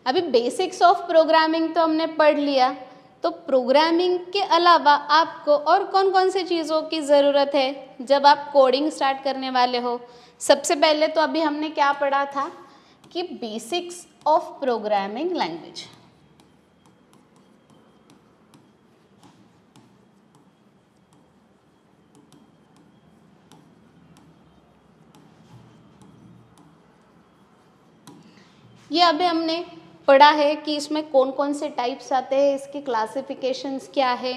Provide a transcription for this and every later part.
अभी basics of programming तो हमने पढ़ लिया, तो प्रोग्रामिंग के अलावा आपको और कौन कौन सी चीज़ों की ज़रूरत है जब आप कोडिंग स्टार्ट करने वाले हो। सबसे पहले तो अभी हमने क्या पढ़ा था कि बेसिक्स ऑफ प्रोग्रामिंग लैंग्वेज। ये अभी हमने पढ़ा है कि इसमें कौन कौन से टाइप्स आते हैं, इसकी क्लासिफिकेशंस क्या है,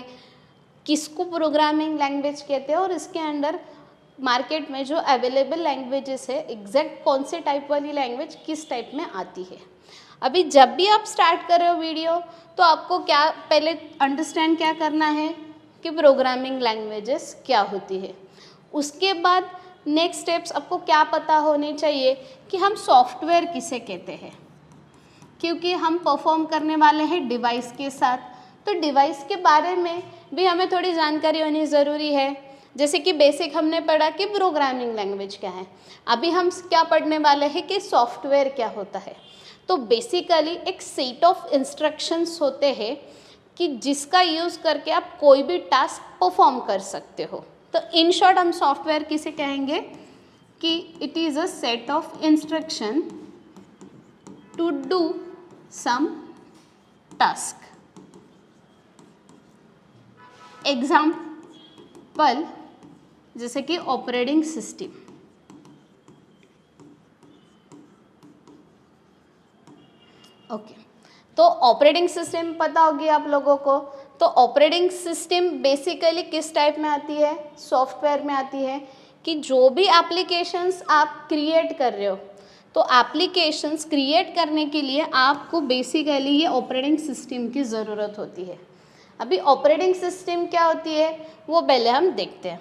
किसको प्रोग्रामिंग लैंग्वेज कहते हैं और इसके अंदर मार्केट में जो अवेलेबल लैंग्वेजेस है एग्जैक्ट कौन से टाइप वाली लैंग्वेज किस टाइप में आती है। अभी जब भी आप स्टार्ट कर रहे हो वीडियो तो आपको क्या पहले अंडरस्टैंड क्या करना है कि प्रोग्रामिंग लैंग्वेजेस क्या होती है। उसके बाद नेक्स्ट स्टेप्स आपको क्या पता होने चाहिए कि हम सॉफ्टवेयर किसे कहते हैं, क्योंकि हम परफॉर्म करने वाले हैं डिवाइस के साथ, तो डिवाइस के बारे में भी हमें थोड़ी जानकारी होनी ज़रूरी है। जैसे कि बेसिक हमने पढ़ा कि प्रोग्रामिंग लैंग्वेज क्या है, अभी हम क्या पढ़ने वाले हैं कि सॉफ्टवेयर क्या होता है। तो बेसिकली एक सेट ऑफ इंस्ट्रक्शंस होते हैं कि जिसका यूज़ करके आप कोई भी टास्क परफॉर्म कर सकते हो। तो इन शॉर्ट हम सॉफ्टवेयर किसे कहेंगे कि it is a set of instruction to do some task. Example जैसे कि ऑपरेटिंग सिस्टम। ओके, तो ऑपरेटिंग सिस्टम पता होगी आप लोगों को। तो ऑपरेटिंग सिस्टम बेसिकली किस टाइप में आती है, सॉफ्टवेयर में आती है कि जो भी एप्लीकेशंस आप क्रिएट कर रहे हो, तो एप्लीकेशंस क्रिएट करने के लिए आपको बेसिकली ये ऑपरेटिंग सिस्टम की ज़रूरत होती है। अभी ऑपरेटिंग सिस्टम क्या होती है वो पहले हम देखते हैं।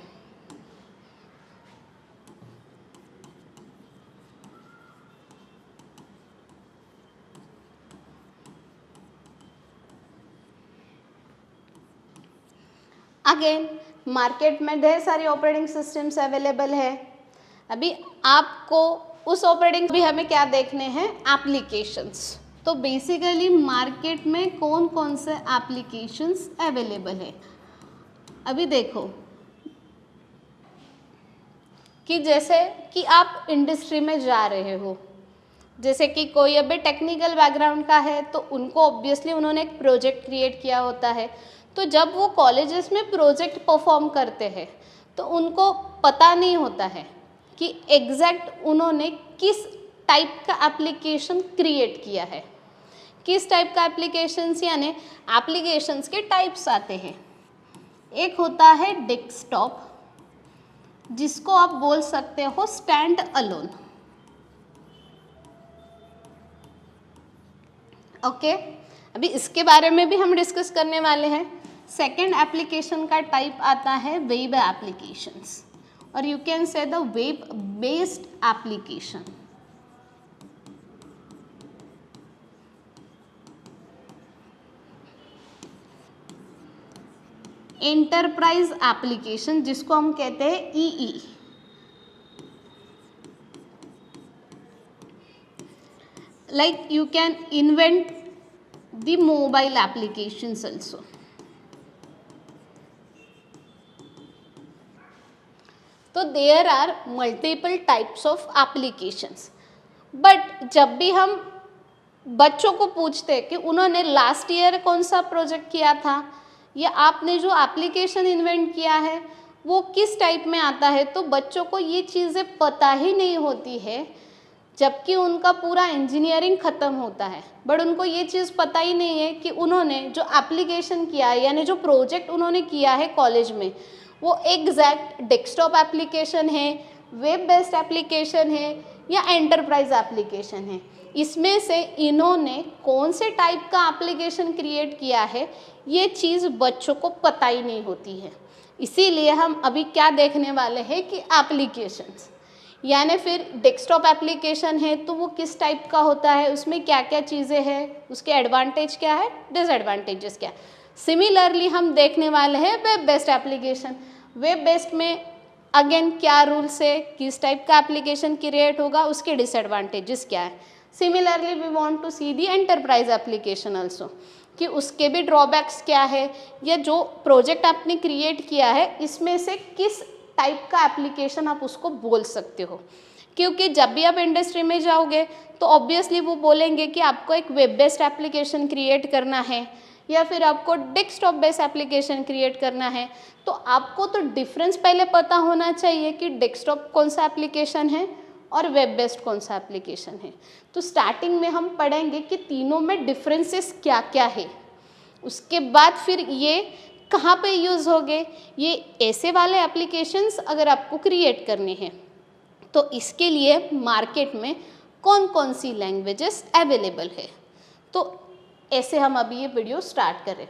अगेन मार्केट में ढेर सारी ऑपरेटिंग सिस्टम्स अवेलेबल है। अभी आपको उस ऑपरेटिंग भी हमें क्या देखने हैं, एप्लीकेशंस। तो बेसिकली मार्केट में कौन कौन से एप्लीकेशंस अवेलेबल है। अभी देखो कि जैसे कि आप इंडस्ट्री में जा रहे हो, जैसे कि कोई अभी टेक्निकल बैकग्राउंड का है तो उनको ऑब्वियसली उन्होंने एक प्रोजेक्ट क्रिएट किया होता है। तो जब वो कॉलेजेस में प्रोजेक्ट परफॉर्म करते हैं तो उनको पता नहीं होता है कि एग्जैक्ट उन्होंने किस टाइप का एप्लीकेशन क्रिएट किया है। किस टाइप का एप्लीकेशंस, यानी एप्लीकेशंस के टाइप्स आते हैं। एक होता है डेस्कटॉप, जिसको आप बोल सकते हो स्टैंड अलोन। ओके, अभी इसके बारे में भी हम डिस्कस करने वाले हैं। सेकेंड एप्लीकेशन का टाइप आता है वेब एप्लीकेशंस, और you can say the web based application. Enterprise application, जिसको हम कहते हैं EE. Like you can invent the mobile applications also। तो there are multiple types of applications. But जब भी हम बच्चों को पूछते हैं कि उन्होंने लास्ट ईयर कौन सा प्रोजेक्ट किया था या आपने जो एप्लीकेशन इन्वेंट किया है वो किस टाइप में आता है, तो बच्चों को ये चीज़ें पता ही नहीं होती है, जबकि उनका पूरा इंजीनियरिंग ख़त्म होता है। बट उनको ये चीज़ पता ही नहीं है कि उन्होंने जो एप्लीकेशन किया है, यानी जो प्रोजेक्ट उन्होंने किया है कॉलेज में, वो एग्जैक्ट डेस्कटॉप एप्लीकेशन है, वेब बेस्ड एप्लीकेशन है या एंटरप्राइज एप्लीकेशन है। इसमें से इन्होंने कौन से टाइप का एप्लीकेशन क्रिएट किया है ये चीज़ बच्चों को पता ही नहीं होती है। इसीलिए हम अभी क्या देखने वाले हैं कि एप्लीकेशंस, यानी फिर डेस्कटॉप एप्लीकेशन है तो वो किस टाइप का होता है, उसमें क्या क्या चीज़ें हैं, उसके एडवांटेज क्या है, डिसएडवांटेजेस क्या। सिमिलरली हम देखने वाले हैं web based application. Web based में अगेन क्या रूल्स है, किस टाइप का एप्लीकेशन क्रिएट होगा, उसके डिसएडवांटेजेस क्या है। Similarly we want to see the enterprise application also, कि उसके भी ड्रॉबैक्स क्या है, या जो प्रोजेक्ट आपने क्रिएट किया है इसमें से किस टाइप का एप्लीकेशन आप उसको बोल सकते हो। क्योंकि जब भी आप इंडस्ट्री में जाओगे तो ऑब्वियसली वो बोलेंगे कि आपको एक वेब बेस्ड एप्लीकेशन क्रिएट करना है या फिर आपको डेस्कटॉप बेस्ड एप्लीकेशन क्रिएट करना है। तो आपको तो डिफरेंस पहले पता होना चाहिए कि डेस्कटॉप कौन सा एप्लीकेशन है और वेब बेस्ड कौन सा एप्लीकेशन है। तो स्टार्टिंग में हम पढ़ेंगे कि तीनों में डिफरेंसेस क्या क्या है, उसके बाद फिर ये कहाँ पे यूज़ होंगे, ये ऐसे वाले एप्लीकेशंस अगर आपको क्रिएट करने हैं तो इसके लिए मार्केट में कौन कौन सी लैंग्वेजेस अवेलेबल है। तो ऐसे हम अभी ये वीडियो स्टार्ट करें।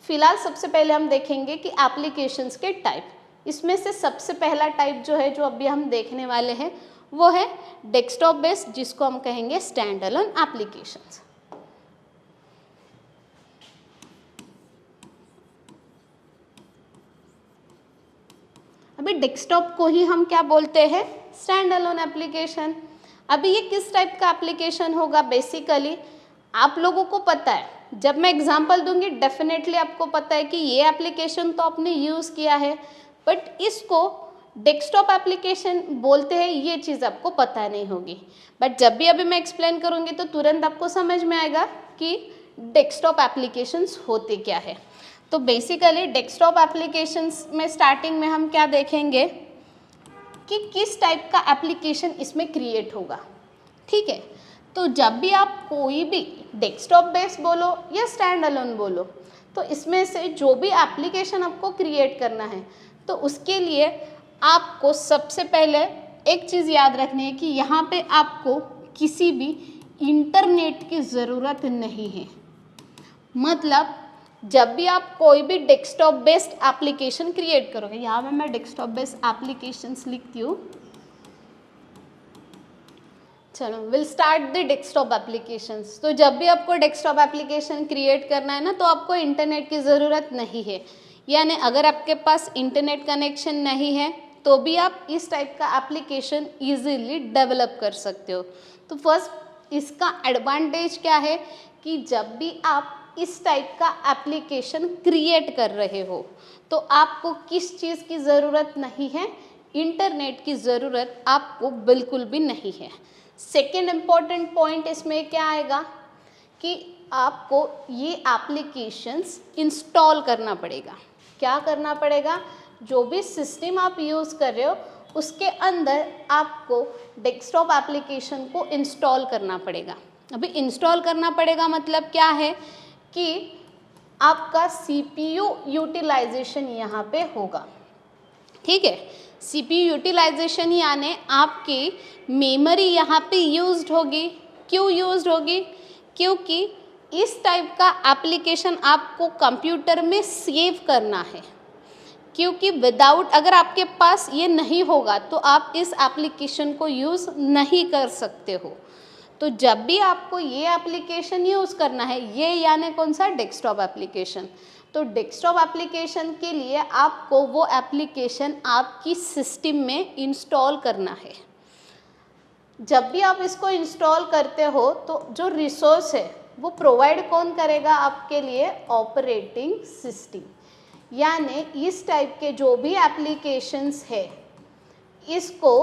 फिलहाल सबसे पहले हम देखेंगे कि एप्लीकेशंस के टाइप। इसमें से सबसे पहला टाइप जो है, जो अभी हम देखने वाले हैं, वो है डेस्कटॉप बेस्ड, जिसको हम कहेंगे स्टैंड अलोन एप्लीकेशंस। अभी डेस्कटॉप को ही हम क्या बोलते हैं, स्टैंड अलोन एप्लीकेशन। अभी ये किस टाइप का एप्लीकेशन होगा, बेसिकली आप लोगों को पता है, जब मैं एग्जांपल दूंगी डेफिनेटली आपको पता है कि ये एप्लीकेशन तो आपने यूज़ किया है, बट इसको डेस्कटॉप एप्लीकेशन बोलते हैं ये चीज़ आपको पता नहीं होगी। बट जब भी अभी मैं एक्सप्लेन करूँगी तो तुरंत आपको समझ में आएगा कि डेस्कटॉप एप्लीकेशंस होते क्या है। तो बेसिकली डेस्कटॉप एप्लीकेशंस में स्टार्टिंग में हम क्या देखेंगे कि किस टाइप का एप्लीकेशन इसमें क्रिएट होगा। ठीक है, तो जब भी आप कोई भी डेस्कटॉप बेस्ड बोलो या स्टैंड अलोन बोलो, तो इसमें से जो भी एप्लीकेशन आपको क्रिएट करना है तो उसके लिए आपको सबसे पहले एक चीज़ याद रखनी है कि यहाँ पे आपको किसी भी इंटरनेट की ज़रूरत नहीं है। मतलब जब भी आप कोई भी डेस्कटॉप बेस्ड एप्लीकेशन क्रिएट करोगे, यहाँ पे मैं डेस्कटॉप बेस्ड एप्लीकेशंस लिखती हूँ। चलो will start the desktop applications. तो जब भी आपको डेस्कटॉप एप्लीकेशन क्रिएट करना है ना, तो आपको इंटरनेट की ज़रूरत नहीं है। यानी अगर आपके पास इंटरनेट कनेक्शन नहीं है तो भी आप इस टाइप का एप्लीकेशन इजीली डेवलप कर सकते हो। तो फर्स्ट इसका एडवांटेज क्या है कि जब भी आप इस टाइप का एप्लीकेशन क्रिएट कर रहे हो तो आपको किस चीज़ की ज़रूरत नहीं है, इंटरनेट की ज़रूरत आपको बिल्कुल भी नहीं है। सेकेंड इम्पॉर्टेंट पॉइंट इसमें क्या आएगा कि आपको ये एप्लीकेशंस इंस्टॉल करना पड़ेगा। क्या करना पड़ेगा, जो भी सिस्टम आप यूज़ कर रहे हो उसके अंदर आपको डेस्कटॉप एप्लीकेशन को इंस्टॉल करना पड़ेगा। अभी इंस्टॉल करना पड़ेगा मतलब क्या है कि आपका CPU यूटिलाइजेशन यहाँ पे होगा। ठीक है, CPU यूटिलाइजेशन यानी आपकी मेमोरी यहाँ पे यूज्ड होगी। क्यों यूज्ड होगी, क्योंकि इस टाइप का एप्लीकेशन आपको कंप्यूटर में सेव करना है। क्योंकि विदाउट, अगर आपके पास ये नहीं होगा तो आप इस एप्लीकेशन को यूज़ नहीं कर सकते हो। तो जब भी आपको ये एप्लीकेशन यूज़ करना है, ये यानी कौन सा, डेस्कटॉप एप्लीकेशन, तो डेस्कटॉप एप्लीकेशन के लिए आपको वो एप्लीकेशन आपकी सिस्टम में इंस्टॉल करना है। जब भी आप इसको इंस्टॉल करते हो तो जो रिसोर्स है वो प्रोवाइड कौन करेगा आपके लिए, ऑपरेटिंग सिस्टम। यानी इस टाइप के जो भी एप्लीकेशंस है इसको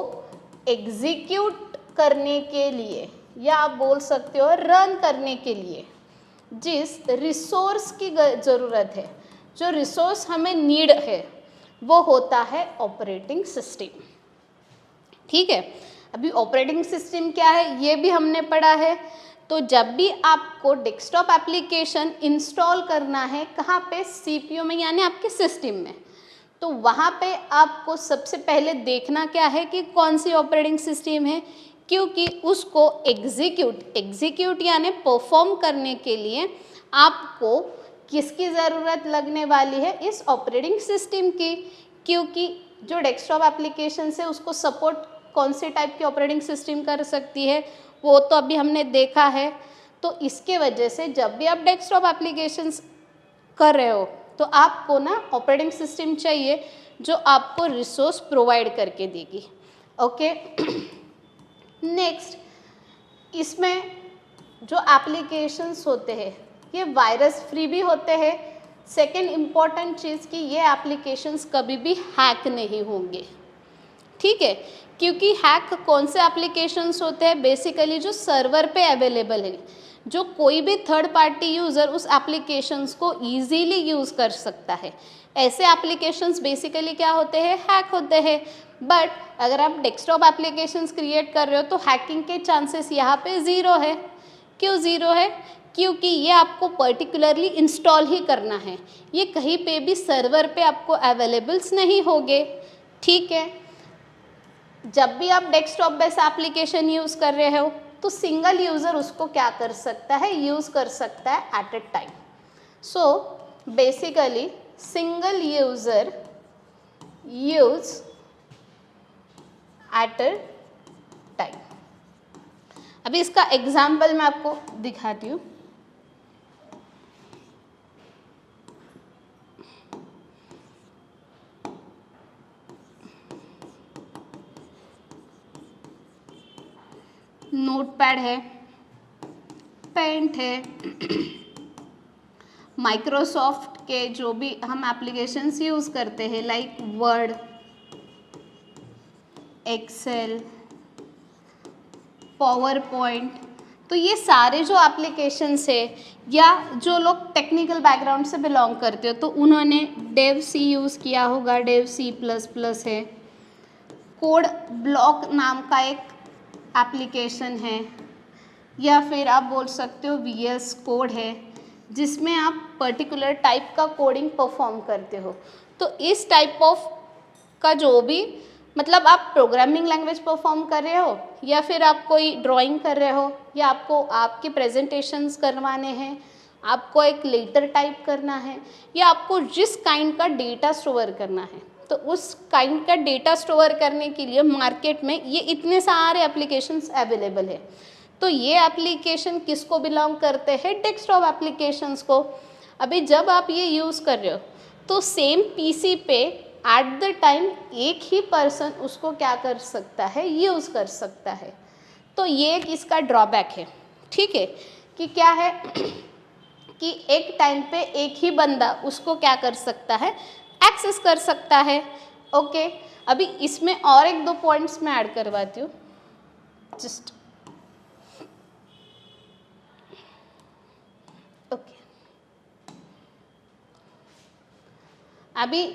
एग्जीक्यूट करने के लिए या आप बोल सकते हो रन करने के लिए जिस रिसोर्स की ज़रूरत है, जो रिसोर्स हमें नीड है, वो होता है ऑपरेटिंग सिस्टम। ठीक है, अभी ऑपरेटिंग सिस्टम क्या है ये भी हमने पढ़ा है। तो जब भी आपको डेस्कटॉप एप्लीकेशन इंस्टॉल करना है, कहाँ पे, CPU में यानी आपके सिस्टम में, तो वहाँ पे आपको सबसे पहले देखना क्या है कि कौन सी ऑपरेटिंग सिस्टम है, क्योंकि उसको एग्जीक्यूट यानी परफॉर्म करने के लिए आपको किसकी ज़रूरत लगने वाली है, इस ऑपरेटिंग सिस्टम की। क्योंकि जो डेस्कटॉप एप्लीकेशन है उसको सपोर्ट कौन से टाइप की ऑपरेटिंग सिस्टम कर सकती है वो तो अभी हमने देखा है। तो इसके वजह से जब भी आप डेस्कटॉप एप्लीकेशंस कर रहे हो तो आपको ना ऑपरेटिंग सिस्टम चाहिए जो आपको रिसोर्स प्रोवाइड करके देगी। ओके नेक्स्ट, इसमें जो एप्लीकेशंस होते हैं ये वायरस फ्री भी होते हैं। सेकेंड इम्पॉर्टेंट चीज़ कि ये एप्लीकेशंस कभी भी हैक नहीं होंगे, ठीक है, क्योंकि हैक कौन से एप्लीकेशंस होते हैं, बेसिकली जो सर्वर पे अवेलेबल है, जो कोई भी थर्ड पार्टी यूज़र उस एप्लीकेशंस को ईजीली यूज़ कर सकता है, ऐसे एप्लीकेशंस बेसिकली क्या होते हैं, हैक होते हैं। बट अगर आप डेस्कटॉप एप्लीकेशंस क्रिएट कर रहे हो तो हैकिंग के चांसेस यहाँ पे ज़ीरो है। क्यों ज़ीरो है? क्योंकि ये आपको पर्टिकुलरली इंस्टॉल ही करना है, ये कहीं पे भी सर्वर पे आपको अवेलेबल्स नहीं होंगे, ठीक है। जब भी आप डेस्कटॉप बेस्ड एप्लीकेशन यूज़ कर रहे हो तो सिंगल यूज़र उसको क्या कर सकता है, यूज़ कर सकता है at a time. So basically single user use at a time. अभी इसका एग्जाम्पल मैं आपको दिखाती हूँ। नोटपैड है, पेंट है, माइक्रोसॉफ्ट के जो भी हम एप्लीकेशंस यूज़ करते हैं like Word, Excel, PowerPoint, तो ये सारे जो एप्लीकेशंस है या जो लोग टेक्निकल बैकग्राउंड से बिलोंग करते हो तो उन्होंने डेव सी यूज़ किया होगा, डेव C++ है, कोड ब्लॉक नाम का एक एप्लीकेशन है, या फिर आप बोल सकते हो VS कोड है जिसमें आप पर्टिकुलर टाइप का कोडिंग परफॉर्म करते हो। तो इस टाइप ऑफ का जो भी मतलब आप प्रोग्रामिंग लैंग्वेज परफॉर्म कर रहे हो या फिर आप कोई ड्राइंग कर रहे हो या आपको आपके प्रेजेंटेशंस करवाने हैं, आपको एक लेटर टाइप करना है या आपको जिस काइंड का डेटा स्टोर करना है, तो उस काइंड का डेटा स्टोर करने के लिए मार्केट में ये इतने सारे एप्लीकेशंस अवेलेबल है। तो ये एप्लीकेशन किसको बिलोंग करते हैं, डेस्कटॉप एप्लीकेशंस को। अभी जब आप ये यूज़ कर रहे हो तो सेम पीसी पे एट द टाइम एक ही पर्सन उसको क्या कर सकता है, यूज़ कर सकता है। तो ये एक इसका ड्रॉबैक है, ठीक है, कि क्या है कि एक टाइम पे एक ही बंदा उसको क्या कर सकता है, एक्सेस कर सकता है। ओके, अभी इसमें और एक दो पॉइंट्स मैं ऐड करवाती हूँ, जस्ट ओके। अभी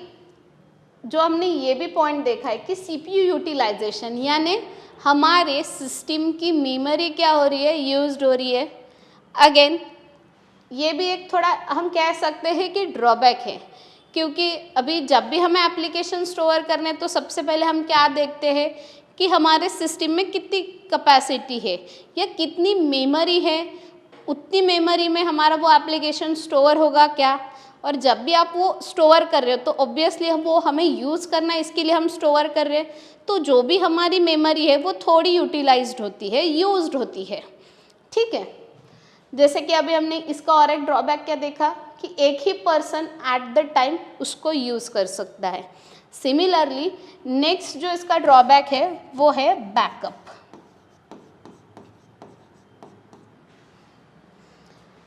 जो हमने ये भी पॉइंट देखा है कि CPU यूटिलाइजेशन यानी हमारे सिस्टम की मेमोरी क्या हो रही है, यूज्ड हो रही है। अगेन ये भी एक थोड़ा हम कह सकते हैं कि ड्रॉबैक है, क्योंकि अभी जब भी हमें एप्लीकेशन स्टोर करने तो सबसे पहले हम क्या देखते हैं कि हमारे सिस्टम में कितनी कैपेसिटी है या कितनी मेमोरी है, उतनी मेमोरी में हमारा वो एप्लीकेशन स्टोर होगा क्या। और जब भी आप वो स्टोर कर रहे हो तो ऑब्वियसली वो हमें यूज़ करना है, इसके लिए हम स्टोर कर रहे हैं, तो जो भी हमारी मेमोरी है वो थोड़ी यूटिलाइज्ड होती है, यूज्ड होती है, ठीक है। जैसे कि अभी हमने इसका और एक ड्रॉबैक क्या देखा कि एक ही पर्सन एट द टाइम उसको यूज़ कर सकता है। सिमिलरली नेक्स्ट जो इसका ड्रॉबैक है वो है बैकअप।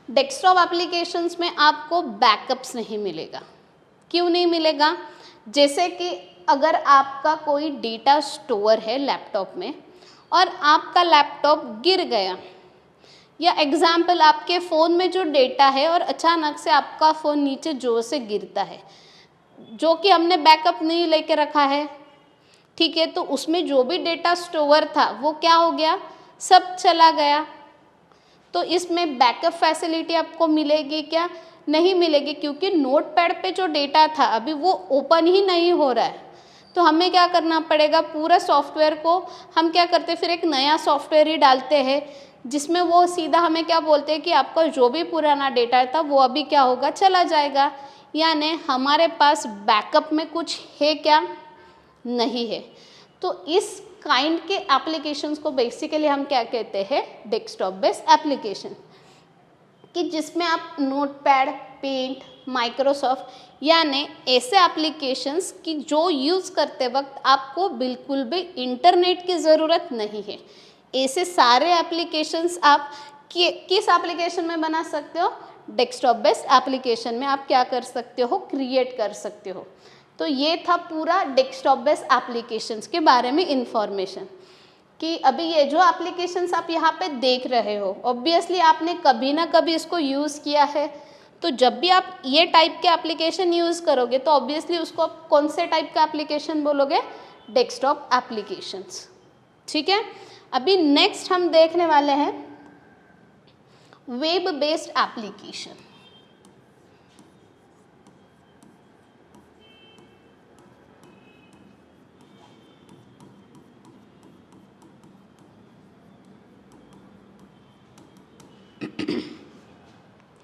डेस्कटॉप एप्लीकेशंस में आपको बैकअप्स नहीं मिलेगा। क्यों नहीं मिलेगा? जैसे कि अगर आपका कोई डेटा स्टोर है लैपटॉप में और आपका लैपटॉप गिर गया, या एग्जाम्पल आपके फ़ोन में जो डेटा है और अचानक से आपका फ़ोन नीचे जोर से गिरता है, जो कि हमने बैकअप नहीं लेके रखा है, ठीक है, तो उसमें जो भी डेटा स्टोर था वो क्या हो गया, सब चला गया। तो इसमें बैकअप फैसिलिटी आपको मिलेगी क्या? नहीं मिलेगी, क्योंकि नोटपैड पे जो डेटा था अभी वो ओपन ही नहीं हो रहा है। तो हमें क्या करना पड़ेगा, पूरा सॉफ्टवेयर को हम क्या करते हैं, फिर एक नया सॉफ्टवेयर ही डालते हैं जिसमें वो सीधा हमें क्या बोलते हैं कि आपका जो भी पुराना डेटा था वो अभी क्या होगा, चला जाएगा। यानी हमारे पास बैकअप में कुछ है क्या? नहीं है। तो इस काइंड के एप्लीकेशंस को बेसिकली हम क्या कहते हैं, डेस्कटॉप बेस्ड एप्लीकेशन, कि जिसमें आप नोटपैड, पेंट, माइक्रोसॉफ्ट यानी ऐसे एप्लीकेशंस कि जो यूज़ करते वक्त आपको बिल्कुल भी इंटरनेट की ज़रूरत नहीं है, ऐसे सारे एप्लीकेशंस आप किस एप्लीकेशन में बना सकते हो, डेस्कटॉप बेस्ड एप्लीकेशन में आप क्या कर सकते हो, क्रिएट कर सकते हो। तो ये था पूरा डेस्कटॉप बेस्ड एप्लीकेशंस के बारे में इंफॉर्मेशन कि अभी ये जो एप्लीकेशंस आप यहाँ पे देख रहे हो ऑब्वियसली आपने कभी ना कभी इसको यूज़ किया है। तो जब भी आप ये टाइप के एप्लीकेशन यूज़ करोगे तो ऑब्वियसली उसको आप कौन से टाइप का एप्लीकेशन बोलोगे, डेस्कटॉप एप्लीकेशंस। ठीक है, अभी नेक्स्ट हम देखने वाले हैं वेब बेस्ड एप्लीकेशन।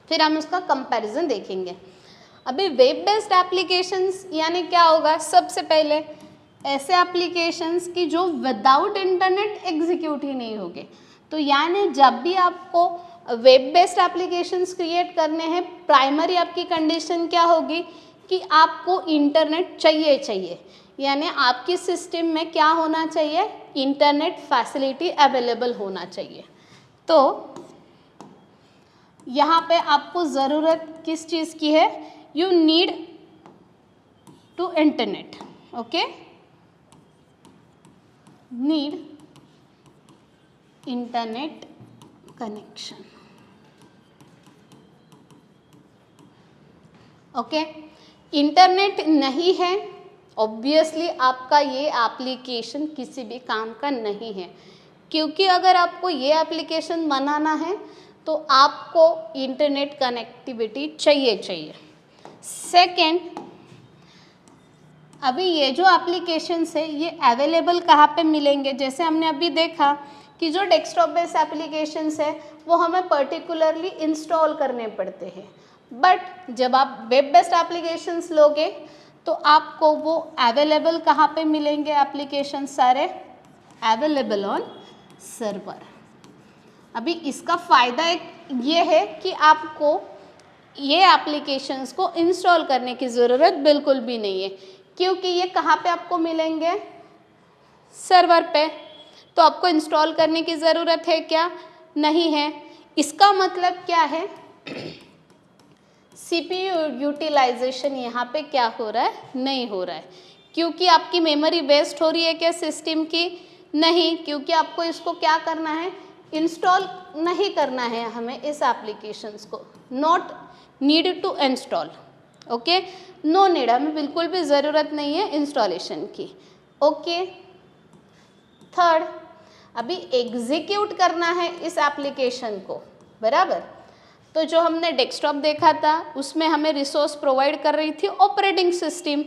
फिर हम उसका कंपैरिजन देखेंगे। अभी वेब बेस्ड एप्लीकेशंस यानी क्या होगा, सबसे पहले ऐसे एप्लीकेशंस की जो विदाउट इंटरनेट एग्जीक्यूट ही नहीं होंगे। तो यानी जब भी आपको वेब बेस्ड एप्लीकेशंस क्रिएट करने हैं, प्राइमरी आपकी कंडीशन क्या होगी कि आपको इंटरनेट चाहिए, यानी आपकी सिस्टम में क्या होना चाहिए, इंटरनेट फैसिलिटी अवेलेबल होना चाहिए। तो यहाँ पे आपको ज़रूरत किस चीज़ की है, you need to internet, okay, need internet connection, okay. Internet नहीं है ऑब्वियसली आपका ये एप्लीकेशन किसी भी काम का नहीं है, क्योंकि अगर आपको ये एप्लीकेशन बनाना है तो आपको इंटरनेट कनेक्टिविटी चाहिए। सेकेंड, अभी ये जो एप्लीकेशंस है ये अवेलेबल कहाँ पे मिलेंगे, जैसे हमने अभी देखा कि जो डेस्कटॉप बेस्ड एप्लीकेशंस है वो हमें पर्टिकुलरली इंस्टॉल करने पड़ते हैं, बट जब आप वेब बेस्ड एप्लीकेशंस लोगे तो आपको वो अवेलेबल कहाँ पे मिलेंगे, एप्लीकेशन सारे अवेलेबल ऑन सर्वर। अभी इसका फ़ायदा एक ये है कि आपको ये एप्लीकेशंस को इंस्टॉल करने की ज़रूरत बिल्कुल भी नहीं है, क्योंकि ये कहाँ पे आपको मिलेंगे, सर्वर पे। तो आपको इंस्टॉल करने की ज़रूरत है क्या, नहीं है। इसका मतलब क्या है, CPU यूटिलाइजेशन यहाँ पे क्या हो रहा है, नहीं हो रहा है, क्योंकि आपकी मेमोरी वेस्ट हो रही है क्या सिस्टम की, नहीं, क्योंकि आपको इसको क्या करना है, इंस्टॉल नहीं करना है हमें इस एप्लीकेशंस को, not need to install, okay, no need, हमें बिल्कुल भी ज़रूरत नहीं है इंस्टॉलेशन की, ओके। थर्ड, अभी एग्जीक्यूट करना है इस एप्लीकेशन को, बराबर। तो जो हमने डेस्कटॉप देखा था उसमें हमें रिसोर्स प्रोवाइड कर रही थी ऑपरेटिंग सिस्टम।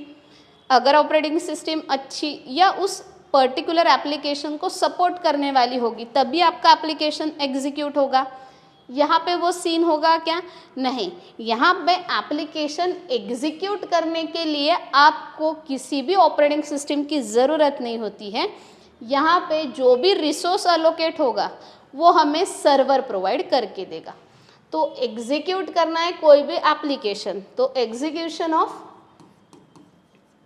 अगर ऑपरेटिंग सिस्टम अच्छी या उस पर्टिकुलर एप्लीकेशन को सपोर्ट करने वाली होगी तभी आपका एप्लीकेशन एग्जीक्यूट होगा। यहाँ पे वो सीन होगा क्या, नहीं, यहाँ पे एप्लीकेशन एग्जीक्यूट करने के लिए आपको किसी भी ऑपरेटिंग सिस्टम की ज़रूरत नहीं होती है। यहाँ पे जो भी रिसोर्स अलोकेट होगा वो हमें सर्वर प्रोवाइड करके देगा। तो एग्जीक्यूट करना है कोई भी एप्लीकेशन, तो execution of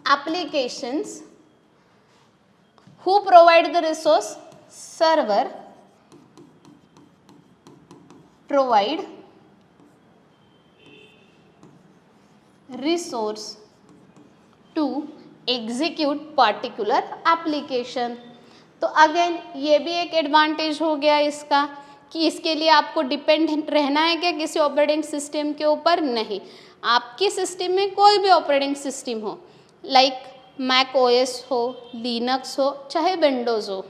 applications who provide the resource, server provide resource to execute particular application। तो अगेन ये भी एक एडवांटेज हो गया इसका कि इसके लिए आपको डिपेंड रहना है क्या किसी ऑपरेटिंग सिस्टम के ऊपर, नहीं, आपकी सिस्टम में कोई भी ऑपरेटिंग सिस्टम हो, लाइक मैक ओएस हो, लिनक्स हो, चाहे विंडोज़ हो,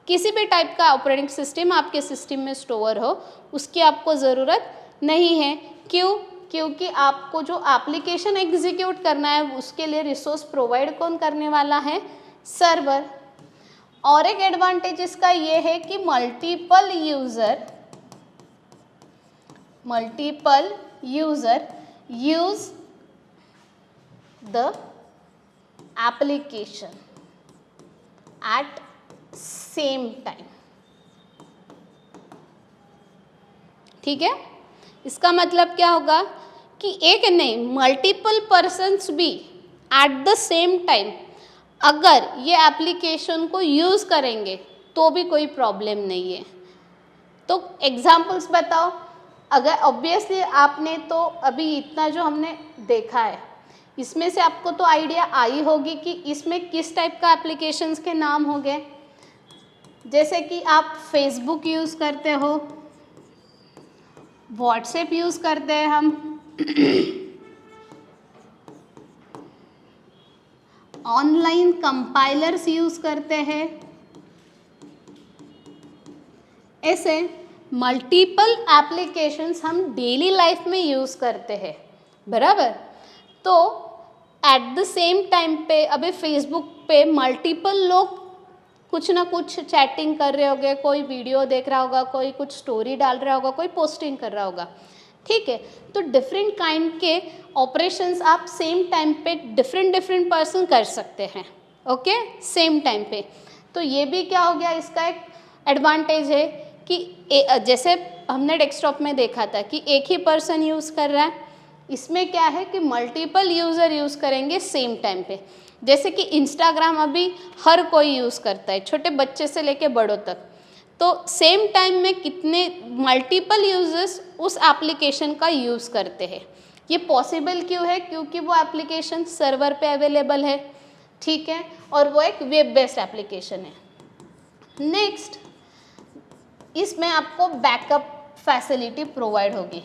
किसी भी टाइप का ऑपरेटिंग सिस्टम आपके सिस्टम में स्टोर हो, उसकी आपको ज़रूरत नहीं है। क्यों, क्योंकि आपको जो एप्लीकेशन एग्जीक्यूट करना है उसके लिए रिसोर्स प्रोवाइड कौन करने वाला है, सर्वर। और एक एडवांटेज इसका ये है कि multiple user use the application at same time. ठीक है, इसका मतलब क्या होगा कि एक नहीं, मल्टीपल पर्सन्स भी एट द सेम टाइम अगर ये एप्लीकेशन को यूज़ करेंगे तो भी कोई प्रॉब्लम नहीं है। तो एग्जाम्पल्स बताओ। अगर ऑब्वियसली आपने तो अभी इतना जो हमने देखा है इसमें से आपको तो आइडिया आई होगी कि इसमें किस टाइप का एप्लीकेशंस के नाम हो गए। जैसे कि आप फेसबुक यूज़ करते हो, व्हाट्सएप यूज़ करते हैं हम, ऑनलाइन कंपाइलर्स यूज़ करते हैं, ऐसे मल्टीपल एप्लीकेशंस हम डेली लाइफ में यूज़ करते हैं, बराबर। तो एट द सेम टाइम पे अभी फेसबुक पे मल्टीपल लोग कुछ ना कुछ चैटिंग कर रहे होंगे, कोई वीडियो देख रहा होगा, कोई कुछ स्टोरी डाल रहा होगा, कोई पोस्टिंग कर रहा होगा, ठीक है। तो डिफरेंट काइंड के ऑपरेशंस आप सेम टाइम पे डिफरेंट पर्सन कर सकते हैं, ओके, सेम टाइम पे। तो ये भी क्या हो गया, इसका एक एडवांटेज है कि जैसे हमने डेस्कटॉप में देखा था कि एक ही पर्सन यूज़ कर रहा है, इसमें क्या है कि मल्टीपल यूज़र यूज़ करेंगे सेम टाइम पे। जैसे कि इंस्टाग्राम अभी हर कोई यूज़ करता है, छोटे बच्चे से लेके बड़ों तक। तो सेम टाइम में कितने मल्टीपल यूजर्स उस एप्लीकेशन का यूज़ करते हैं। ये पॉसिबल क्यों है, क्योंकि वो एप्लीकेशन सर्वर पे अवेलेबल है, ठीक है, और वो एक वेब बेस्ड एप्लीकेशन है। नेक्स्ट, इसमें आपको बैकअप फैसिलिटी प्रोवाइड होगी,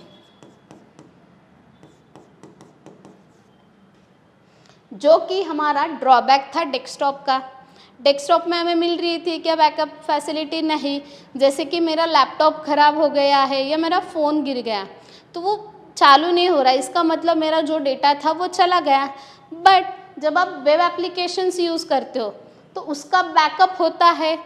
जो कि हमारा ड्रॉबैक था डेस्कटॉप का। डेस्कटॉप में हमें मिल रही थी क्या बैकअप फैसिलिटी, नहीं। जैसे कि मेरा लैपटॉप ख़राब हो गया है या मेरा फ़ोन गिर गया तो वो चालू नहीं हो रहा, इसका मतलब मेरा जो डेटा था वो चला गया। बट जब आप वेब एप्लीकेशंस यूज़ करते हो तो उसका बैकअप होता है।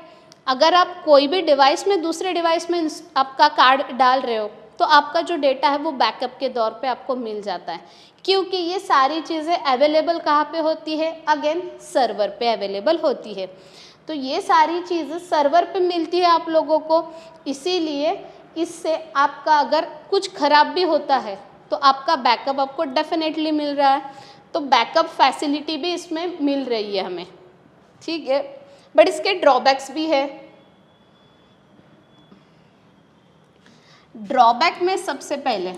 अगर आप कोई भी डिवाइस में दूसरे डिवाइस में आपका कार्ड डाल रहे हो तो आपका जो डेटा है वो बैकअप के दौर पे आपको मिल जाता है, क्योंकि ये सारी चीज़ें अवेलेबल कहाँ पे होती है, अगेन सर्वर पे अवेलेबल होती है। तो ये सारी चीज़ें सर्वर पे मिलती है आप लोगों को, इसीलिए इससे आपका अगर कुछ ख़राब भी होता है तो आपका बैकअप आपको डेफिनेटली मिल रहा है। तो बैकअप फैसिलिटी भी इसमें मिल रही है हमें, ठीक है। बट इसके ड्रॉबैक्स भी है। ड्रॉबैक में सबसे पहले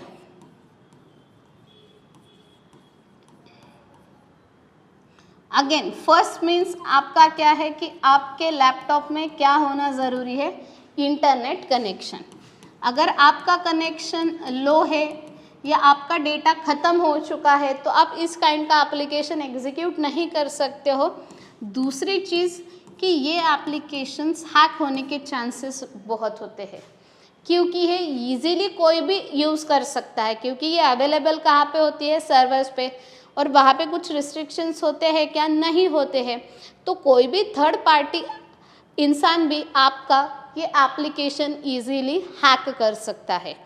अगेन फर्स्ट मीन्स आपका क्या है कि आपके लैपटॉप में क्या होना ज़रूरी है, इंटरनेट कनेक्शन। अगर आपका कनेक्शन लो है या आपका डेटा ख़त्म हो चुका है तो आप इस काइंड का एप्लीकेशन एग्जीक्यूट नहीं कर सकते हो। दूसरी चीज़ कि ये एप्लीकेशंस हैक होने के चांसेस बहुत होते हैं, क्योंकि ये ईजीली कोई भी यूज़ कर सकता है, क्योंकि ये अवेलेबल कहाँ पे होती है, सर्वर्स पे, और वहाँ पे कुछ रिस्ट्रिक्शंस होते हैं क्या, नहीं होते हैं। तो कोई भी थर्ड पार्टी इंसान भी आपका ये एप्लीकेशन ईजीली हैक कर सकता है।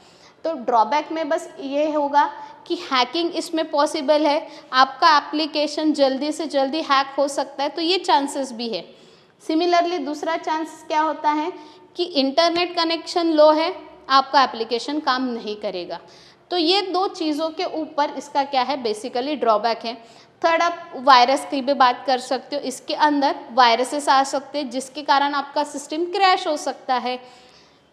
तो ड्रॉबैक में बस ये होगा कि हैकिंग इसमें पॉसिबल है, आपका एप्लीकेशन जल्दी से जल्दी हैक हो सकता है, तो ये चांसेस भी है। सिमिलरली दूसरा चांस क्या होता है कि इंटरनेट कनेक्शन लो है, आपका एप्लीकेशन काम नहीं करेगा। तो ये दो चीज़ों के ऊपर इसका क्या है, बेसिकली ड्रॉबैक है। थर्ड, आप वायरस की भी बात कर सकते हो, इसके अंदर वायरसेस आ सकते हैं जिसके कारण आपका सिस्टम क्रैश हो सकता है,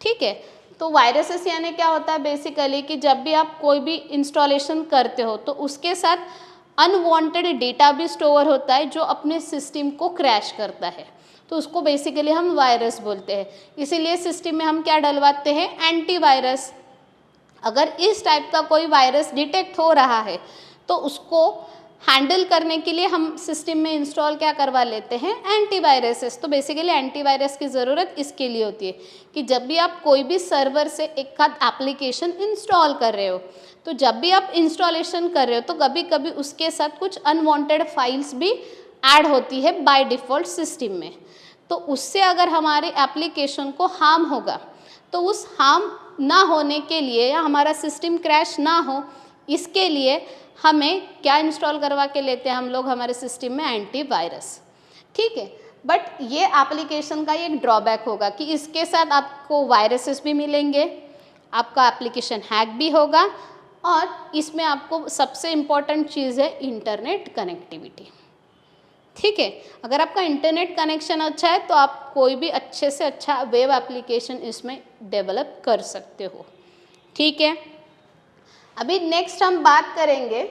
ठीक है। तो वायरसेस यानी क्या होता है बेसिकली कि जब भी आप कोई भी इंस्टॉलेशन करते हो तो उसके साथ अनवांटेड डेटा भी स्टोर होता है जो अपने सिस्टम को क्रैश करता है, तो उसको बेसिकली हम वायरस बोलते हैं। इसीलिए सिस्टम में हम क्या डलवाते हैं, एंटीवायरस। अगर इस टाइप का कोई वायरस डिटेक्ट हो रहा है तो उसको हैंडल करने के लिए हम सिस्टम में इंस्टॉल क्या करवा लेते हैं, एंटीवायरसेस। तो बेसिकली एंटीवायरस की ज़रूरत इसके लिए होती है कि जब भी आप कोई भी सर्वर से एक आध एप्लीकेशन इंस्टॉल कर रहे हो, तो जब भी आप इंस्टॉलेशन कर रहे हो तो कभी कभी उसके साथ कुछ अनवांटेड फाइल्स भी ऐड होती है बाय डिफ़ॉल्ट सिस्टम में। तो उससे अगर हमारे एप्लीकेशन को हार्म होगा तो उस हार्म ना होने के लिए या हमारा सिस्टम क्रैश ना हो, इसके लिए हमें क्या इंस्टॉल करवा के लेते हैं हम लोग हमारे सिस्टम में, एंटीवायरस, ठीक है। बट ये एप्लीकेशन का एक ड्रॉबैक होगा कि इसके साथ आपको वायरसेस भी मिलेंगे, आपका एप्लीकेशन हैक भी होगा, और इसमें आपको सबसे इम्पॉर्टेंट चीज़ है इंटरनेट कनेक्टिविटी, ठीक है। अगर आपका इंटरनेट कनेक्शन अच्छा है तो आप कोई भी अच्छे से अच्छा वेब एप्लीकेशन इसमें डेवलप कर सकते हो, ठीक है। अभी नेक्स्ट हम बात करेंगे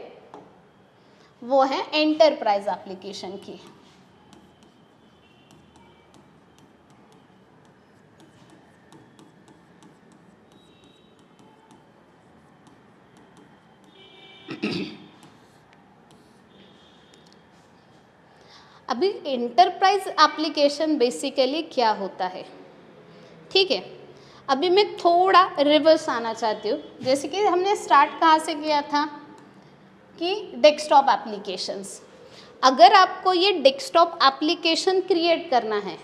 वो है एंटरप्राइज एप्लीकेशन की। अभी एंटरप्राइज एप्लीकेशन बेसिकली क्या होता है, ठीक है। अभी मैं थोड़ा रिवर्स आना चाहती हूँ, जैसे कि हमने स्टार्ट कहाँ से किया था कि डेस्कटॉप एप्लीकेशंस। अगर आपको ये डेस्कटॉप एप्लीकेशन क्रिएट करना है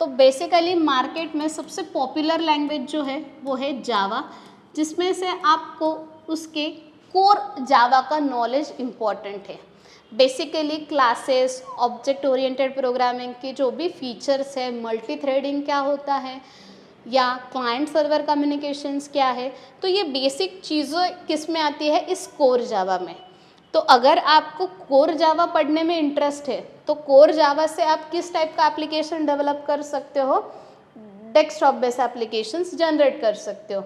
तो बेसिकली मार्केट में सबसे पॉपुलर लैंग्वेज जो है वो है जावा, जिसमें से आपको उसके कोर जावा का नॉलेज इम्पॉर्टेंट है। Basically classes, object oriented programming के जो भी फीचर्स है, मल्टी थ्रेडिंग क्या होता है या क्लाइंट सर्वर कम्युनिकेशंस क्या है, तो ये बेसिक चीज़ें किस में आती है, इस कोर जावा में। तो अगर आपको कोर जावा पढ़ने में इंटरेस्ट है तो कोर जावा से आप किस टाइप का एप्लीकेशन डेवलप कर सकते हो, डेस्कटॉप बेस्ड एप्लीकेशंस जनरेट कर सकते हो।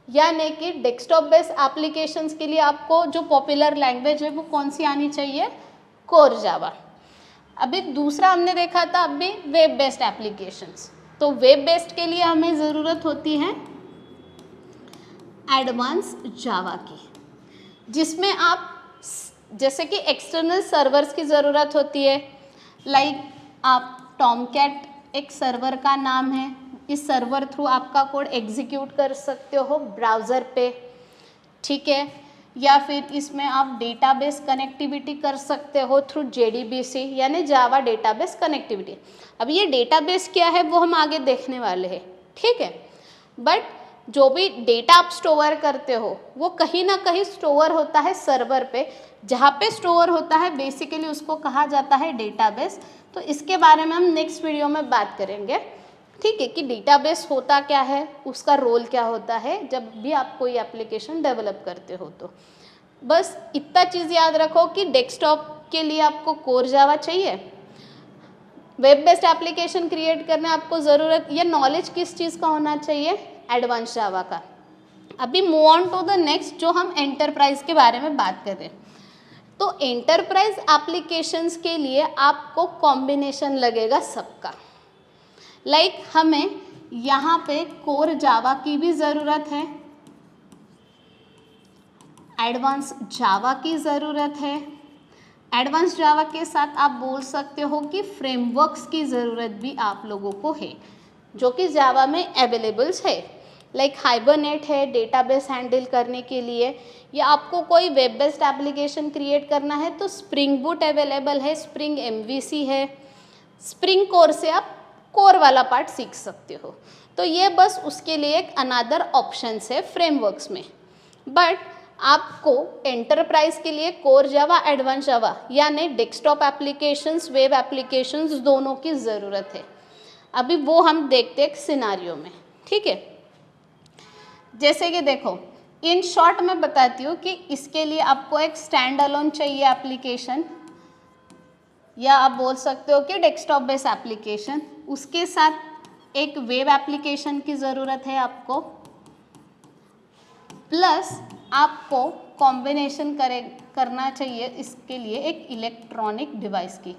यानी कि डेस्कटॉप बेस्ड एप्लीकेशंस के लिए आपको जो पॉपुलर लैंग्वेज है वो कौन सी आनी चाहिए, कोर जावा। अभी दूसरा हमने देखा था अभी वेब बेस्ड एप्लीकेशंस। तो वेब बेस्ड के लिए हमें ज़रूरत होती है एडवांस जावा की, जिसमें आप जैसे कि एक्सटर्नल सर्वर्स की ज़रूरत होती है। लाइक आप टॉमकैट एक सर्वर का नाम है, इस सर्वर थ्रू आपका कोड एग्जीक्यूट कर सकते हो ब्राउज़र पे, ठीक है। या फिर इसमें आप डेटाबेस कनेक्टिविटी कर सकते हो थ्रू JDBC यानी जावा डेटाबेस कनेक्टिविटी। अब ये डेटाबेस क्या है वो हम आगे देखने वाले हैं, ठीक है। बट जो भी डेटा आप स्टोर करते हो वो कहीं ना कहीं स्टोर होता है सर्वर पे, जहाँ पे स्टोर होता है बेसिकली उसको कहा जाता है डेटाबेस। तो इसके बारे में हम नेक्स्ट वीडियो में बात करेंगे, ठीक है, कि डेटाबेस होता क्या है, उसका रोल क्या होता है जब भी आप कोई एप्लीकेशन डेवलप करते हो। तो बस इतना चीज़ याद रखो कि डेस्कटॉप के लिए आपको कोर जावा चाहिए, वेब बेस्ड एप्लीकेशन क्रिएट करने आपको ज़रूरत या नॉलेज किस चीज़ का होना चाहिए, एडवांस जावा का। अभी move on to the next, जो हम एंटरप्राइज के बारे में बात कर रहे हैं। तो एंटरप्राइज एप्लीकेशंस के लिए आपको कॉम्बिनेशन लगेगा सबका। लाइक हमें यहाँ पे कोर जावा की भी ज़रूरत है, एडवांस जावा की ज़रूरत है। एडवांस जावा के साथ आप बोल सकते हो कि फ्रेमवर्क्स की ज़रूरत भी आप लोगों को है, जो कि जावा में अवेलेबल्स है। लाइक हाइबरनेट है डेटाबेस हैंडल करने के लिए, या आपको कोई वेब बेस्ड एप्लीकेशन क्रिएट करना है तो स्प्रिंग बूट अवेलेबल है, स्प्रिंग MVC है, स्प्रिंग कोर से आप कोर वाला पार्ट सीख सकते हो। तो ये बस उसके लिए एक अनदर ऑप्शंस है फ्रेमवर्क्स में। बट आपको एंटरप्राइज के लिए कोर जावा, एडवांस जावा यानी डेस्कटॉप एप्लीकेशंस, वेब एप्लीकेशंस दोनों की ज़रूरत है। अभी वो हम देखते हैं एक सिनारियो में, ठीक है। जैसे कि देखो, इन शॉर्ट मैं बताती हूँ कि इसके लिए आपको एक स्टैंड अलोन चाहिए एप्लीकेशन, या आप बोल सकते हो कि डेस्कटॉप बेस्ड एप्लीकेशन, उसके साथ एक वेब एप्लीकेशन की ज़रूरत है आपको, प्लस आपको कॉम्बिनेशन करना चाहिए इसके लिए एक इलेक्ट्रॉनिक डिवाइस की।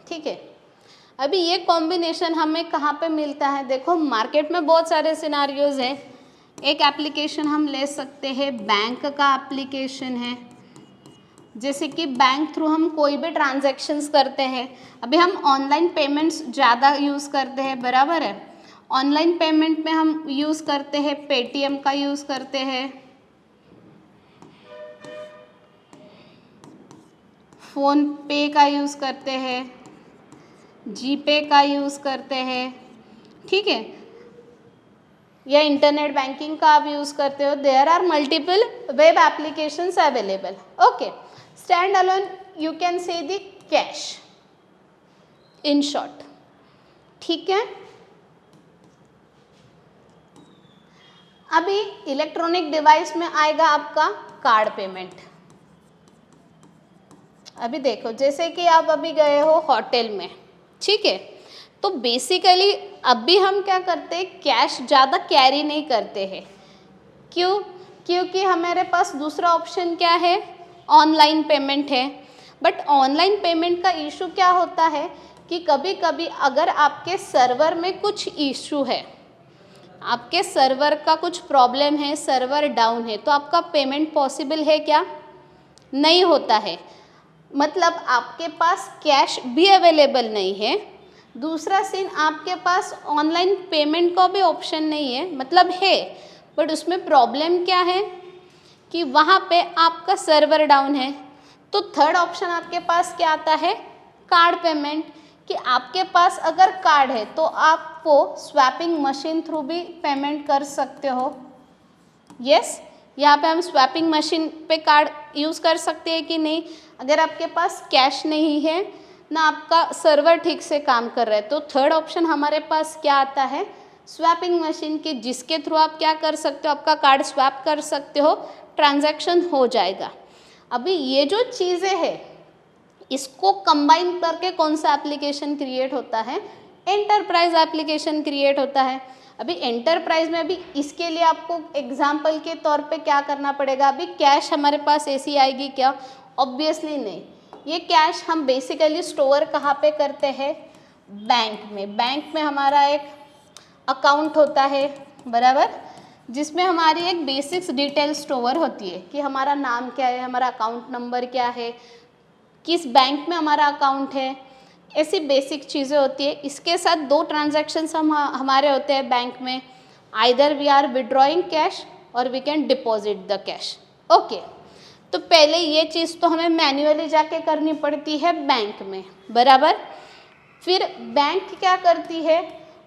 ठीक है, अभी ये कॉम्बिनेशन हमें कहाँ पे मिलता है, देखो मार्केट में बहुत सारे सिनारियोज हैं। एक एप्लीकेशन हम ले सकते हैं बैंक का एप्लीकेशन है, जैसे कि बैंक थ्रू हम कोई भी ट्रांजैक्शंस करते हैं। अभी हम ऑनलाइन पेमेंट्स ज़्यादा यूज़ करते हैं, बराबर है। ऑनलाइन पेमेंट में हम यूज़ करते हैं पेटीएम का यूज़ करते हैं, फ़ोन पे का यूज़ करते हैं, जीपे का यूज़ करते हैं, ठीक है, या इंटरनेट बैंकिंग का आप यूज़ करते हो। There are multiple web applications available, okay. Stand alone you can say the cache in short, ठीक है। अभी इलेक्ट्रॉनिक डिवाइस में आएगा आपका कार्ड पेमेंट। अभी देखो, जैसे कि आप अभी गए हो होटल में, ठीक है, तो बेसिकली अभी हम क्या करते हैं, कैश ज़्यादा कैरी नहीं करते हैं। क्यों? क्योंकि हमारे पास दूसरा ऑप्शन क्या है, ऑनलाइन पेमेंट है। बट ऑनलाइन पेमेंट का इशू क्या होता है कि कभी कभी अगर आपके सर्वर में कुछ इशू है, आपके सर्वर का कुछ प्रॉब्लम है, सर्वर डाउन है, तो आपका पेमेंट पॉसिबल है क्या? नहीं होता है। मतलब आपके पास कैश भी अवेलेबल नहीं है, दूसरा सीन आपके पास ऑनलाइन पेमेंट का भी ऑप्शन नहीं है, मतलब है बट उसमें प्रॉब्लम क्या है कि वहाँ पे आपका सर्वर डाउन है। तो थर्ड ऑप्शन आपके पास क्या आता है, कार्ड पेमेंट, कि आपके पास अगर कार्ड है तो आप वो स्वैपिंग मशीन थ्रू भी पेमेंट कर सकते हो। यस, यहाँ पे हम स्वैपिंग मशीन पे कार्ड यूज़ कर सकते हैं कि नहीं। अगर आपके पास कैश नहीं है ना, आपका सर्वर ठीक से काम कर रहा है, तो थर्ड ऑप्शन हमारे पास क्या आता है, स्वैपिंग मशीन की, जिसके थ्रू आप क्या कर सकते हो, आपका कार्ड स्वैप कर सकते हो, ट्रांजैक्शन हो जाएगा। अभी ये जो चीज़ें हैं इसको कंबाइन करके कौन सा एप्लीकेशन क्रिएट होता है, एंटरप्राइज एप्लीकेशन क्रिएट होता है। अभी एंटरप्राइज में भी इसके लिए आपको एग्जाम्पल के तौर पे क्या करना पड़ेगा, अभी कैश हमारे पास ऐसी आएगी क्या? ऑब्वियसली नहीं। ये कैश हम बेसिकली स्टोर कहाँ पे करते हैं, बैंक में। बैंक में हमारा एक अकाउंट होता है, बराबर, जिसमें हमारी एक बेसिक्स डिटेल स्टोर होती है कि हमारा नाम क्या है, हमारा अकाउंट नंबर क्या है, किस बैंक में हमारा अकाउंट है, ऐसी बेसिक चीज़ें होती है। इसके साथ दो ट्रांजैक्शंस हमारे होते हैं बैंक में, either we are withdrawing cash और we can deposit the cash. Okay, तो पहले ये चीज़ तो हमें मैन्युअली जाके करनी पड़ती है बैंक में, बराबर। फिर बैंक क्या करती है,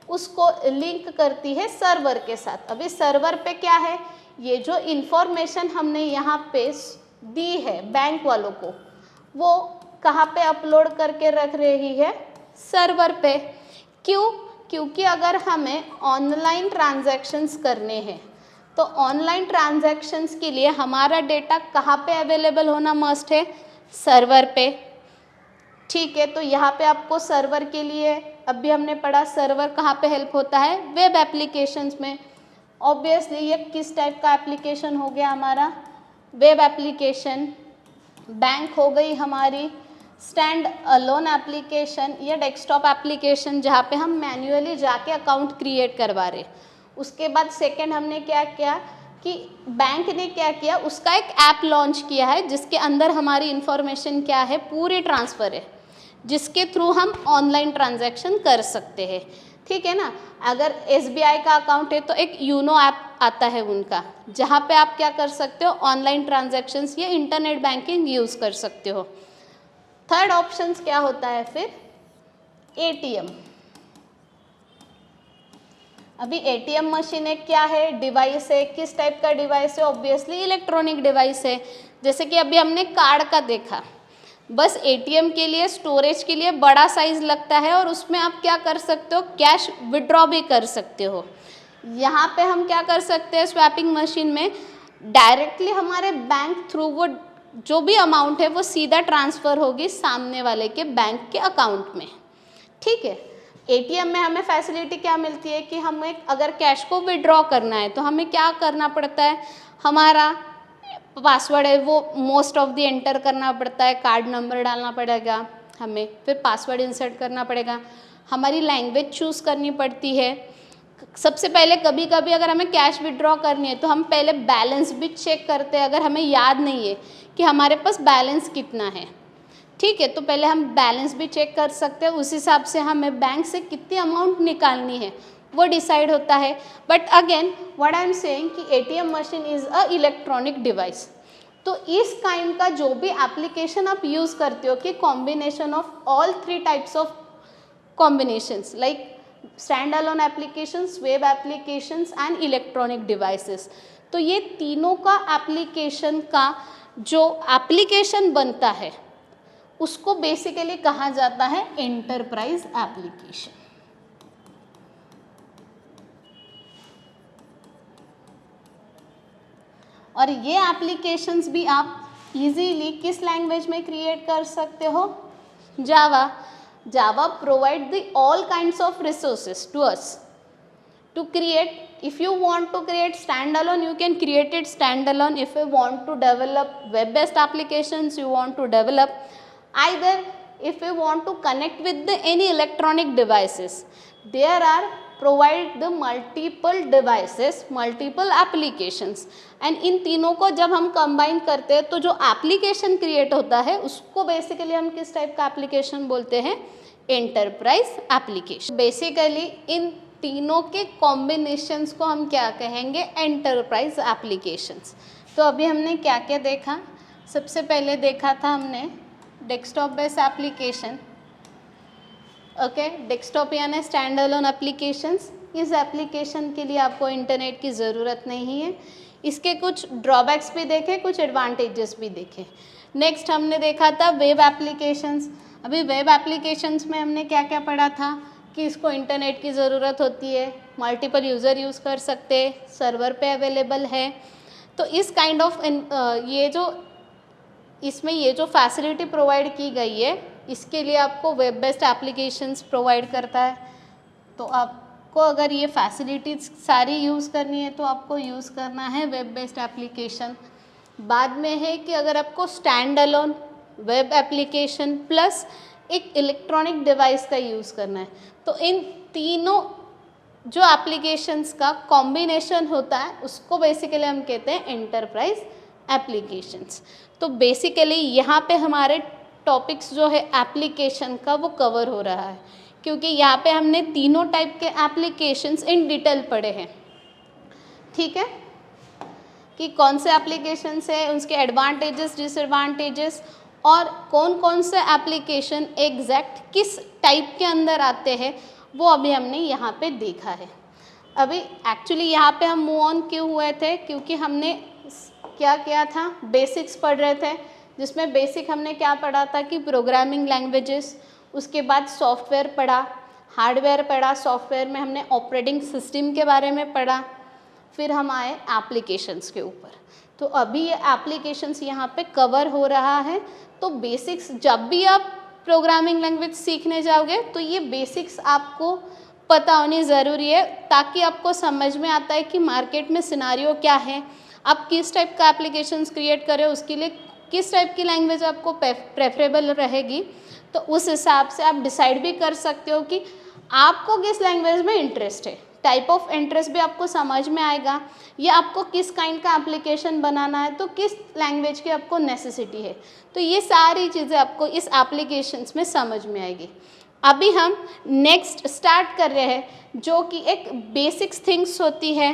उसको लिंक करती है सर्वर के साथ। अभी सर्वर पे क्या है, ये जो इन्फॉर्मेशन हमने यहाँ पे दी है बैंक वालों को, वो कहाँ पे अपलोड करके रख रही है, सर्वर पे। क्यों? क्योंकि अगर हमें ऑनलाइन ट्रांजैक्शंस करने हैं तो ऑनलाइन ट्रांजैक्शंस के लिए हमारा डेटा कहाँ पे अवेलेबल होना मस्ट है, सर्वर पे, ठीक है। तो यहाँ पे आपको सर्वर के लिए, अभी हमने पढ़ा सर्वर कहाँ पे हेल्प होता है, वेब एप्लीकेशंस में। ऑब्वियसली ये किस टाइप का एप्लीकेशन हो गया हमारा, वेब एप्लीकेशन। बैंक हो गई हमारी स्टैंड अलोन एप्लीकेशन या डेस्कटॉप एप्लीकेशन, जहाँ पे हम मैन्युअली जाके अकाउंट क्रिएट करवा रहे। उसके बाद सेकंड हमने क्या किया कि बैंक ने क्या किया, उसका एक ऐप लॉन्च किया है जिसके अंदर हमारी इन्फॉर्मेशन क्या है, पूरी ट्रांसफ़र है, जिसके थ्रू हम ऑनलाइन ट्रांजैक्शन कर सकते हैं, ठीक है ना। अगर SBI का अकाउंट है तो एक यूनो ऐप आता है उनका, जहाँ पे आप क्या कर सकते हो, ऑनलाइन ट्रांजैक्शंस या इंटरनेट बैंकिंग यूज़ कर सकते हो। थर्ड ऑप्शन क्या होता है फिर, ATM। अभी ATM मशीन एक क्या है, डिवाइस है। किस टाइप का डिवाइस है, ऑब्वियसली इलेक्ट्रॉनिक डिवाइस है। जैसे कि अभी हमने कार्ड का देखा, बस ATM के लिए स्टोरेज के लिए बड़ा साइज लगता है और उसमें आप क्या कर सकते हो, कैश विड्रॉ भी कर सकते हो। यहाँ पे हम क्या कर सकते हैं, स्वैपिंग मशीन में डायरेक्टली हमारे बैंक थ्रू वो जो भी अमाउंट है वो सीधा ट्रांसफ़र होगी सामने वाले के बैंक के अकाउंट में, ठीक है। ATM में हमें फैसिलिटी क्या मिलती है कि हमें अगर कैश को विड्रॉ करना है तो हमें क्या करना पड़ता है, हमारा पासवर्ड है वो मोस्ट ऑफ द एंटर करना पड़ता है, कार्ड नंबर डालना पड़ेगा हमें, फिर पासवर्ड इंसर्ट करना पड़ेगा, हमारी लैंग्वेज चूज़ करनी पड़ती है। सबसे पहले कभी कभी अगर हमें कैश विड्रॉ करनी है तो हम पहले बैलेंस भी चेक करते हैं, अगर हमें याद नहीं है कि हमारे पास बैलेंस कितना है, ठीक है, तो पहले हम बैलेंस भी चेक कर सकते हैं, उस हिसाब से हमें बैंक से कितनी अमाउंट निकालनी है वो डिसाइड होता है। But again what I am saying कि ATM machine is a electronic device. तो इस काइंड का जो भी एप्लीकेशन आप यूज़ करते हो कि combination of all 3 types of combinations like stand alone applications, web applications and electronic devices, तो ये तीनों का एप्लीकेशन का जो एप्लीकेशन बनता है उसको बेसिकली कहा जाता है एंटरप्राइज एप्लीकेशन। और ये एप्लीकेशंस भी आप इजीली किस लैंग्वेज में क्रिएट कर सकते हो? Java. Java provide the all kinds of resources to us to create. If you want to create standalone, you can create it standalone. If you want to develop web based applications, you want to develop either. If you want to connect with the any electronic devices, there are provide the multiple devices, multiple applications, and इन तीनों को जब हम combine करते हैं तो जो application create होता है उसको basically हम किस टाइप का application बोलते हैं? Enterprise application. Basically इन तीनों के कॉम्बिनेशंस को हम क्या कहेंगे? Enterprise applications. तो अभी हमने क्या क्या देखा? सबसे पहले देखा था हमने desktop based application. Okay, desktop यानी स्टैंड अलोन एप्लीकेशंस। इस एप्लीकेशन के लिए आपको इंटरनेट की ज़रूरत नहीं है। इसके कुछ ड्रॉबैक्स भी देखे, कुछ एडवांटेजेस भी देखे। नेक्स्ट हमने देखा था वेब एप्लीकेशंस। अभी वेब एप्लीकेशंस में हमने क्या क्या पढ़ा था कि इसको इंटरनेट की ज़रूरत होती है, मल्टीपल यूज़र यूज़ कर सकते, सर्वर पे अवेलेबल है। तो इस काइंड ऑफ ये जो इसमें ये जो फैसिलिटी प्रोवाइड की गई है, इसके लिए आपको वेब बेस्ड एप्लीकेशंस प्रोवाइड करता है। तो आपको अगर ये फैसिलिटीज़ सारी यूज़ करनी है तो आपको यूज़ करना है वेब बेस्ड एप्लीकेशन। बाद में है कि अगर आपको stand alone web application plus एक इलेक्ट्रॉनिक डिवाइस का यूज़ करना है, तो इन तीनों जो एप्लीकेशंस का कॉम्बिनेशन होता है उसको बेसिकली हम कहते हैं एंटरप्राइज एप्लीकेशंस। तो बेसिकली यहाँ पे हमारे टॉपिक्स जो है एप्लीकेशन का वो कवर हो रहा है, क्योंकि यहाँ पे हमने तीनों टाइप के एप्लीकेशंस इन डिटेल पढ़े हैं। ठीक है, कि कौन से एप्लीकेशंस है, उसके एडवांटेजेस, डिसएडवांटेजेस, और कौन कौन से एप्लीकेशन एग्जैक्ट किस टाइप के अंदर आते हैं, वो अभी हमने यहाँ पे देखा है। अभी एक्चुअली यहाँ पे हम मूव ऑन क्यों हुए थे? क्योंकि हमने क्या किया था? बेसिक्स पढ़ रहे थे, जिसमें बेसिक हमने क्या पढ़ा था कि प्रोग्रामिंग लैंग्वेजेस, उसके बाद सॉफ्टवेयर पढ़ा, हार्डवेयर पढ़ा, सॉफ्टवेयर में हमने ऑपरेटिंग सिस्टम के बारे में पढ़ा, फिर हम आए एप्लीकेशंस के ऊपर। तो अभी ये एप्लीकेशंस यहाँ पे कवर हो रहा है। तो बेसिक्स, जब भी आप प्रोग्रामिंग लैंग्वेज सीखने जाओगे तो ये बेसिक्स आपको पता होनी ज़रूरी है, ताकि आपको समझ में आता है कि मार्केट में सिनारियो क्या है, आप किस टाइप का एप्लीकेशंस क्रिएट करें, उसके लिए किस टाइप की लैंग्वेज आपको प्रेफरेबल रहेगी। तो उस हिसाब से आप डिसाइड भी कर सकते हो कि आपको किस लैंग्वेज में इंटरेस्ट है। टाइप ऑफ इंटरेस्ट भी आपको समझ में आएगा, या आपको किस काइंड का एप्लीकेशन बनाना है तो किस लैंग्वेज की आपको नेसेसिटी है। तो ये सारी चीज़ें आपको इस एप्लीकेशंस में समझ में आएगी। अभी हम नेक्स्ट स्टार्ट कर रहे हैं, जो कि एक बेसिक्स थिंग्स होती है